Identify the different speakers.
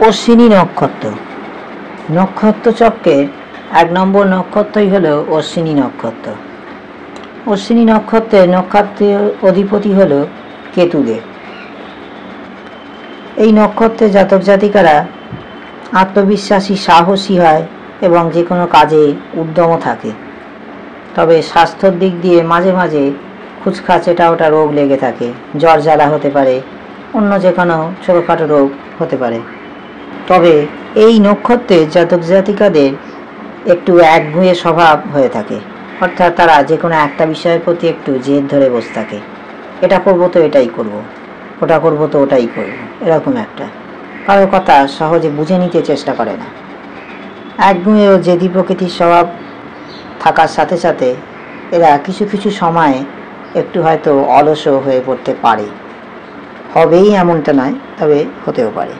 Speaker 1: অশ্বিনী নক্ষত্র। নক্ষত্র চক্রের 1 নম্বর নক্ষত্রই হলো অশ্বিনী নক্ষত্র। অশ্বিনী নক্ষত্রের নক্ষত্রের অধিপতি হলো কেতুদেব। এই নক্ষত্রে জাতক জাতিকারা আত্মবিশ্বাসী, সাহসী হয় এবং যে কোনো কাজে উদ্যম থাকে। তবে স্বাস্থ্যর দিক দিয়ে মাঝে মাঝে খুচখাচ এটা ওটা রোগ লেগে থাকে। জ্বর জ্বালা হতে পারে, অন্য যে কোনো ছোটোখাটো রোগ হতে পারে। তবে এই নক্ষত্রের জাতক জাতিকাদের একটু একগুঁয়ে স্বভাব হয়ে থাকে, অর্থাৎ তারা যে কোনো একটা বিষয়ের প্রতি একটু জেদ ধরে বসে থাকে। এটা করবো তো এটাই করব, ওটা করবো তো ওটাই করব, এরকম একটা কারোর কথা সহজে বুঝে নিতে চেষ্টা করে না। একগুঁয়ে ও জেদি প্রকৃতির স্বভাব থাকার সাথে সাথে এরা কিছু কিছু সময়ে একটু হয়তো অলসও হয়ে পড়তে পারে। হবেই এমনটা নয়, তবে হতেও পারে।